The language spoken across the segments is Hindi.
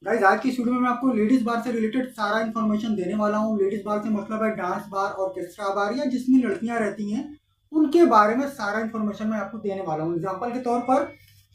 गाइस आज की वीडियो में मैं आपको लेडीज बार से रिलेटेड सारा इन्फॉर्मेशन देने वाला हूँ। लेडीज बार से मतलब है डांस बार, ऑर्केस्ट्रा बार या जिसमें लड़कियां रहती हैं उनके बारे में सारा इन्फॉर्मेशन मैं आपको देने वाला हूँ। एग्जाम्पल के तौर पर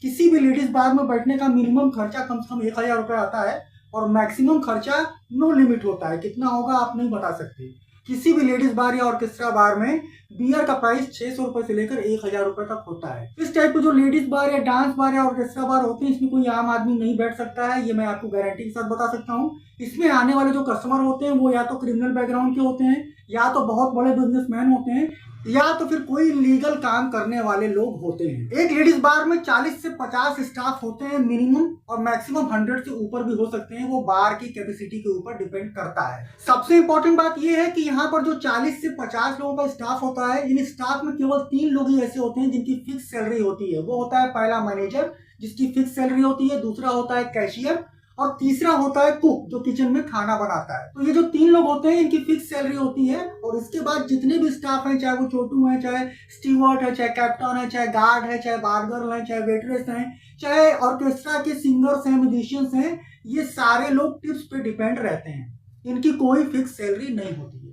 किसी भी लेडीज बार में बैठने का मिनिमम खर्चा कम से कम 1,000 रुपये आता है और मैक्सिमम खर्चा नो लिमिट होता है। कितना होगा आप नहीं बता सकते। किसी भी लेडीज बार या ऑर्केस्ट्रा बार में बियर का प्राइस 600 रुपए से लेकर 1,000 रुपए तक होता है। इस टाइप के जो लेडीज बार या डांस बार या ऑर्केस्ट्रा बार होते हैं इसमें कोई आम आदमी नहीं बैठ सकता है, ये मैं आपको गारंटी के साथ बता सकता हूँ। इसमें आने वाले जो कस्टमर होते हैं वो या तो क्रिमिनल बैकग्राउंड के होते हैं, या तो बहुत बड़े बिजनेसमैन होते हैं, या तो फिर कोई लीगल काम करने वाले लोग होते हैं। एक लेडीज बार में 40 से 50 स्टाफ होते हैं मिनिमम, और मैक्सिमम 100 से ऊपर भी हो सकते हैं। वो बार की कैपेसिटी के ऊपर डिपेंड करता है। सबसे इंपॉर्टेंट बात यह है कि यहाँ पर जो 40 से 50 लोगों का स्टाफ होता है, इन स्टाफ में केवल 3 लोग ही ऐसे होते हैं जिनकी फिक्स सैलरी होती है। वो होता है पहला मैनेजर जिसकी फिक्स सैलरी होती है, दूसरा होता है कैशियर, और तीसरा होता है कुक जो किचन में खाना बनाता है। तो ये जो 3 लोग होते हैं इनकी फिक्स सैलरी होती है। और इसके बाद जितने भी स्टाफ हैं, चाहे वो छोटू है, चाहे स्टीवर्ड है, चाहे कैप्टन है, चाहे गार्ड है, चाहे बार गर्ल है, चाहे वेटरेस हैं, चाहे ऑर्केस्ट्रा के सिंगर्स हैं, म्यूजिशियंस हैं, ये सारे लोग टिप्स पे डिपेंड रहते हैं। इनकी कोई फिक्स सैलरी नहीं होती है।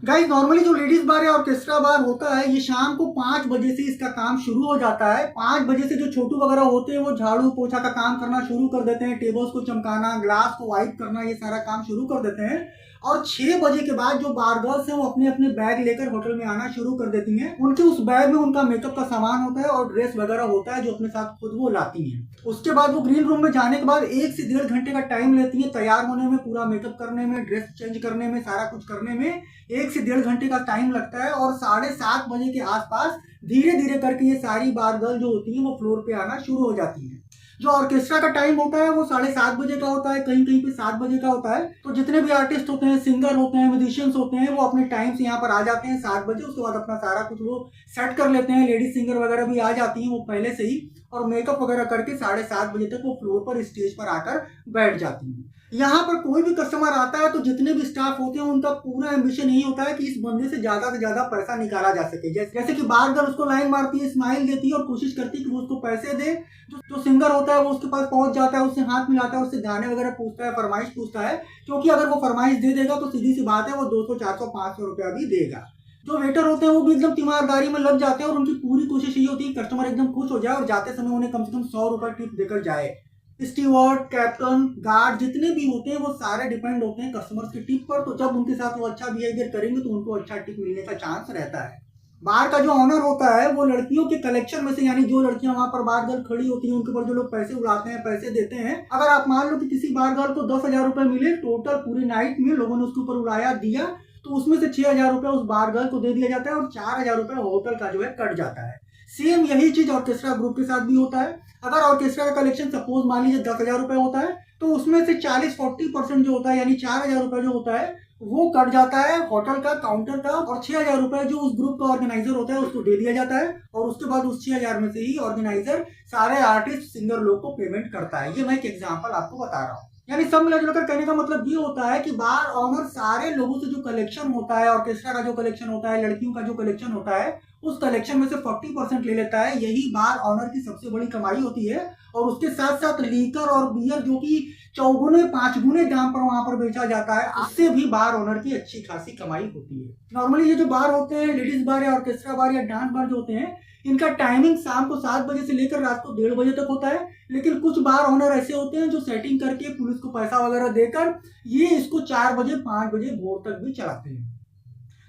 गाइस नॉर्मली जो लेडीज बार या ऑर्केस्ट्रा बार होता है ये शाम को 5 बजे से इसका काम शुरू हो जाता है। 5 बजे से जो छोटू वगैरह होते हैं वो झाड़ू पोछा का काम करना शुरू कर देते हैं, टेबल्स को चमकाना, ग्लास को वाइप करना, ये सारा काम शुरू कर देते हैं। और 6 बजे के बाद जो बार गर्ल्स हैं वो अपने अपने बैग लेकर होटल में आना शुरू कर देती हैं। उनके उस बैग में उनका मेकअप का सामान होता है और ड्रेस वगैरह होता है जो अपने साथ खुद वो लाती हैं। उसके बाद वो ग्रीन रूम में जाने के बाद 1 से 1.5 घंटे का टाइम लेती है तैयार होने में, पूरा मेकअप करने में, ड्रेस चेंज करने में, सारा कुछ करने में 1 से 1.5 घंटे का टाइम लगता है। और 7:30 बजे के आसपास धीरे धीरे करके ये सारी बार गर्ल जो होती है वो फ्लोर पे आना शुरू हो जाती है। जो ऑर्केस्ट्रा का टाइम होता है वो 7:30 बजे का होता है, कहीं कहीं पे 7 बजे का होता है। तो जितने भी आर्टिस्ट होते हैं, सिंगर होते हैं, म्यूजिशियंस होते हैं, वो अपने टाइम से यहाँ पर आ जाते हैं 7 बजे। उसके बाद अपना सारा कुछ वो सेट कर लेते हैं। लेडीज सिंगर वगैरह भी आ जाती हैं वो पहले से ही, और मेकअप वगैरह करके 7:30 बजे तक वो फ्लोर पर स्टेज पर आकर बैठ जाती हैं। यहाँ पर कोई भी कस्टमर आता है तो जितने भी स्टाफ होते हैं उनका पूरा एम्बिशन यही होता है कि इस बंदे से ज्यादा पैसा निकाला जा सके। जैसे कि बार गर्ल उसको लाइन मारती है, स्माइल देती है और कोशिश करती है कि वो उसको पैसे दे। जो सिंगर होता है वो उसके पास पहुंच जाता है, उससे हाथ मिलाता है, उससे गाने वगैरह पूछता है, फरमाइश पूछता है, क्योंकि अगर वो फरमाइश दे देगा तो सीधी सी बात है वो 200, 400, 500 रुपया भी देगा। जो वेटर होते हैं वो भी एकदम तीमारदारी में लग जाते हैं और उनकी पूरी कोशिश यही होती है कस्टमर एकदम खुश हो जाए और जाते समय उन्हें कम से कम 100 रुपए टिप देकर जाए। स्टीवर्ड, कैप्टन, गार्ड जितने भी होते हैं वो सारे डिपेंड होते हैं कस्टमर्स के टिप पर। तो जब उनके साथ वो अच्छा बिहेवियर करेंगे तो उनको अच्छा टिप मिलने का चांस रहता है। बार का जो ऑनर होता है वो लड़कियों के कलेक्शन में से, यानी जो लड़कियां वहां पर बार गर्ल खड़ी होती हैं उनके ऊपर जो लोग पैसे उड़ाते हैं, पैसे देते हैं। अगर आप मान लो कि किसी बार गर्ल को 10,000 रुपए मिले टोटल पूरी नाइट में, लोगों ने उसके ऊपर उड़ाया दिया, तो उसमें से 6,000 रुपए उस बार गर्ल को दे दिया जाता है और 4,000 रुपए होटल का जो है कट जाता है। सेम यही चीज ऑर्केस्ट्रा ग्रुप के साथ भी होता है। अगर ऑर्केस्ट्रा का कलेक्शन सपोज मान लीजिए 10,000 रुपए होता है तो उसमें से 40-40% जो होता है, यानी 4,000 रुपए जो होता है वो कट जाता है होटल का, काउंटर का, और 6,000 रुपए जो उस ग्रुप का ऑर्गेनाइजर होता है उसको दे दिया जाता है। और उसके बाद उस 6,000 में से ही ऑर्गेनाइजर सारे आर्टिस्ट सिंगर लोग को पेमेंट करता है। ये मैं एक एग्जाम्पल आपको बता रहा हूँ। यानी सब मिला जुलाकर कहने का मतलब ये होता है कि बार ऑनर सारे लोगों से जो कलेक्शन होता है, ऑर्केस्ट्रा का जो कलेक्शन होता है, लड़कियों का जो कलेक्शन होता है, उस कलेक्शन में से 40% ले लेता है। यही बार ऑनर की सबसे बड़ी कमाई होती है। और उसके साथ साथ लीकर और बियर जो कि 4 गुने 5 गुने दाम पर वहां पर बेचा जाता है, उससे भी बार ओनर की अच्छी खासी कमाई होती है। नॉर्मली ये जो बार होते हैं, लेडीज बार या ऑर्केस्ट्रा बार या डांस बार जो होते हैं, इनका टाइमिंग शाम को 7 बजे से लेकर रात को 1:30 बजे तक होता है। लेकिन कुछ बार ओनर ऐसे होते हैं जो सेटिंग करके पुलिस को पैसा वगैरह देकर ये इसको 4 बजे 5 बजे भोर तक भी चलाते हैं।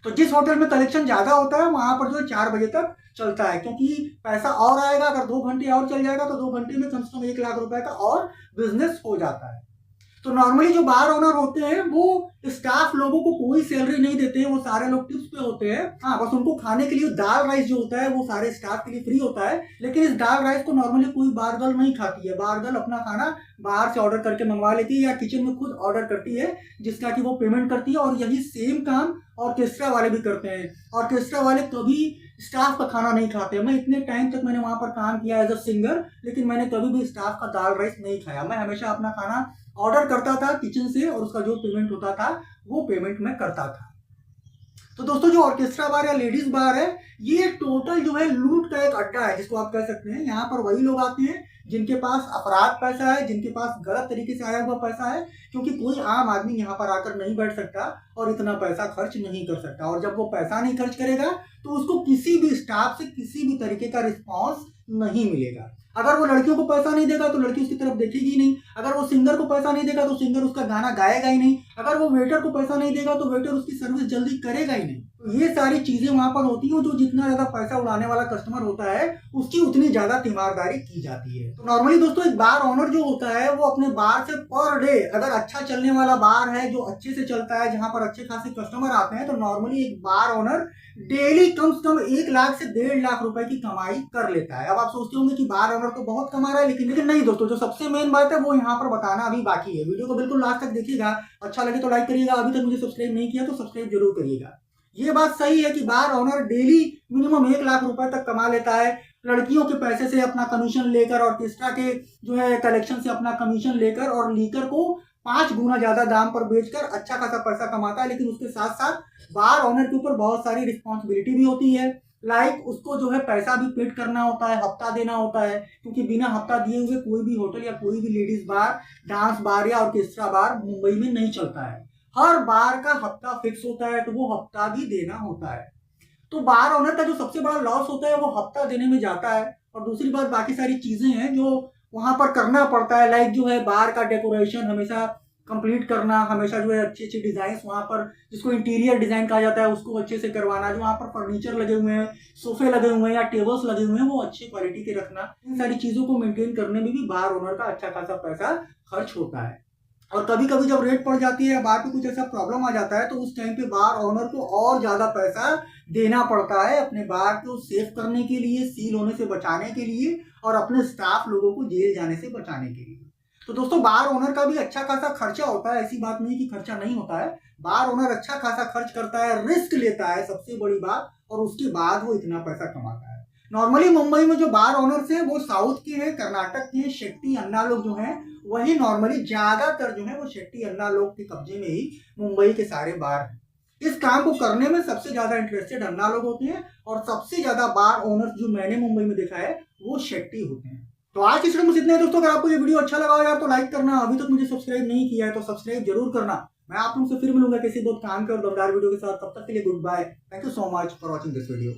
तो जिस होटल में कलेक्शन ज्यादा होता है वहां पर जो है 4 बजे तक चलता है, क्योंकि पैसा और आएगा। अगर 2 घंटे और चल जाएगा तो 2 घंटे में कम से कम 1 लाख रुपए का और बिजनेस हो जाता है। तो नॉर्मली जो बार ओनर होते हैं वो स्टाफ लोगों को कोई सैलरी नहीं देते हैं, वो सारे लोग टिप्स पे होते हैं। हाँ, बस उनको खाने के लिए दाल राइस जो होता है वो सारे स्टाफ के लिए फ्री होता है। लेकिन इस दाल राइस को नॉर्मली कोई बार गर्ल नहीं खाती है। बार गर्ल अपना खाना बाहर से ऑर्डर करके मंगवा लेती है या किचन में खुद ऑर्डर करती है, जिसका कि वो पेमेंट करती है। और यही सेम काम ऑर्केस्ट्रा वाले भी करते हैं। ऑर्केस्ट्रा वाले कभी स्टाफ का खाना नहीं खाते। मैं इतने टाइम तक मैंने वहां पर काम किया एज अ सिंगर, लेकिन मैंने कभी भी स्टाफ का दाल राइस नहीं खाया। मैं हमेशा अपना खाना ऑर्डर करता था किचन से और उसका जो पेमेंट होता था वो पेमेंट मैं करता था। तो दोस्तों जो ऑर्केस्ट्रा बार या लेडीज बार है, ये टोटल जो है लूट का एक अड्डा है जिसको आप कह सकते हैं। यहाँ पर वही लोग आते हैं जिनके पास अपराध पैसा है, जिनके पास गलत तरीके से आया हुआ पैसा है, क्योंकि कोई आम आदमी यहाँ पर आकर नहीं बैठ सकता और इतना पैसा खर्च नहीं कर सकता। और जब वो पैसा नहीं खर्च करेगा तो उसको किसी भी स्टाफ से किसी भी तरीके का रिस्पॉन्स नहीं मिलेगा। अगर वो लड़कियों को पैसा नहीं देगा तो लड़की उसकी तरफ देखेगी नहीं, अगर वो सिंगर को पैसा नहीं देगा तो सिंगर उसका गाना गाएगा ही नहीं, अगर वो वेटर को पैसा नहीं देगा तो वेटर उसकी सर्विस जल्दी करेगा ही नहीं। तो ये सारी चीजें वहां पर होती हैं। जो जितना ज्यादा पैसा उड़ाने वाला कस्टमर होता है उसकी उतनी ज्यादा तीमारदारी की जाती है। तो नॉर्मली दोस्तों एक बार ओनर जो होता है वो अपने बार से पर डे, अगर अच्छा चलने वाला बार है जो अच्छे से चलता है, जहां पर अच्छे खासे कस्टमर आते हैं, तो नॉर्मली एक बार ओनर डेली कम से कम 1 लाख से 1.5 लाख रुपए की कमाई कर लेता है। अब आप सोचते होंगे कि बार ओनर तो बहुत कमा रहा है, लेकिन नहीं दोस्तों, जो सबसे मेन बात है वो यहाँ पर बताना अभी बाकी है। वीडियो को बिल्कुल लास्ट तक देखिएगा, अच्छा लगे तो लाइक करिएगा, अभी तक मुझे सब्सक्राइब नहीं किया तो सब्सक्राइब जरूर करिएगा। ये बात सही है कि बार ओनर डेली मिनिमम 1 लाख रुपए तक कमा लेता है। लड़कियों के पैसे से अपना कमीशन लेकर, ऑर्केस्ट्रा के जो है कलेक्शन से अपना कमीशन लेकर, और लीकर को 5 गुना ज्यादा दाम पर बेचकर अच्छा खासा पैसा कमाता है। लेकिन उसके साथ साथ बार ओनर के ऊपर बहुत सारी रिस्पॉन्सिबिलिटी भी होती है। लाइक उसको जो है पैसा भी पेड करना होता है, हफ्ता देना होता है, क्योंकि बिना हफ्ता दिए हुए कोई भी होटल या कोई भी लेडीज बार, डांस बार या ऑर्केस्ट्रा बार मुंबई में नहीं चलता है। हर बार का हफ्ता फिक्स होता है, तो वो हफ्ता भी देना होता है। तो बार ओनर का जो सबसे बड़ा लॉस होता है वो हफ्ता देने में जाता है। और दूसरी बात, बाकी सारी चीजें हैं जो वहां पर करना पड़ता है। लाइक जो है बार का डेकोरेशन हमेशा कंप्लीट करना, हमेशा जो है अच्छी अच्छी डिजाइन वहां पर, जिसको इंटीरियर डिजाइन कहा जाता है, उसको अच्छे से करवाना। जो वहां पर फर्नीचर लगे हुए हैं, सोफे लगे हुए हैं या टेबल्स लगे हुए हैं, वो अच्छी क्वालिटी के रखना। इन सारी चीजों को मेंटेन करने में भी बार ओनर का अच्छा खासा पैसा खर्च होता है। और कभी कभी जब रेट पड़ जाती है, बार पे कुछ ऐसा प्रॉब्लम आ जाता है, तो उस टाइम पे बार ओनर को और ज्यादा पैसा देना पड़ता है अपने बार को सेव करने के लिए, सील होने से बचाने के लिए, और अपने स्टाफ लोगों को जेल जाने से बचाने के लिए। तो दोस्तों बार ओनर का भी अच्छा खासा खर्चा होता है, ऐसी बात नहीं कि खर्चा नहीं होता है। बार ओनर अच्छा खासा खर्च करता है, रिस्क लेता है, सबसे बड़ी बात, और उसके बाद वो इतना पैसा कमाता है। नॉर्मली मुंबई में जो बार ओनर्स हैं वो साउथ के हैं, कर्नाटक के, शेट्टी अन्ना लोग जो हैं वही नॉर्मली ज्यादातर जो है वो शेट्टी अन्ना लोग के कब्जे में ही मुंबई के सारे बार हैं। इस काम को करने में सबसे ज्यादा इंटरेस्टेड अन्ना लोग होते हैं, और सबसे ज्यादा बार ओनर्स जो मैंने मुंबई में देखा है वो शेट्टी होते हैं। तो आज की वीडियो में इतना है दोस्तों। अगर आपको ये वीडियो अच्छा लगा हो यार तो लाइक करना, अभी तक मुझे सब्सक्राइब नहीं किया है तो सब्सक्राइब जरूर करना। मैं आप लोगों से फिर मिलूंगा किसी बहुत काम के और दमदार वीडियो के साथ। तब तक के लिए goodbye, thank you so much for watching this video.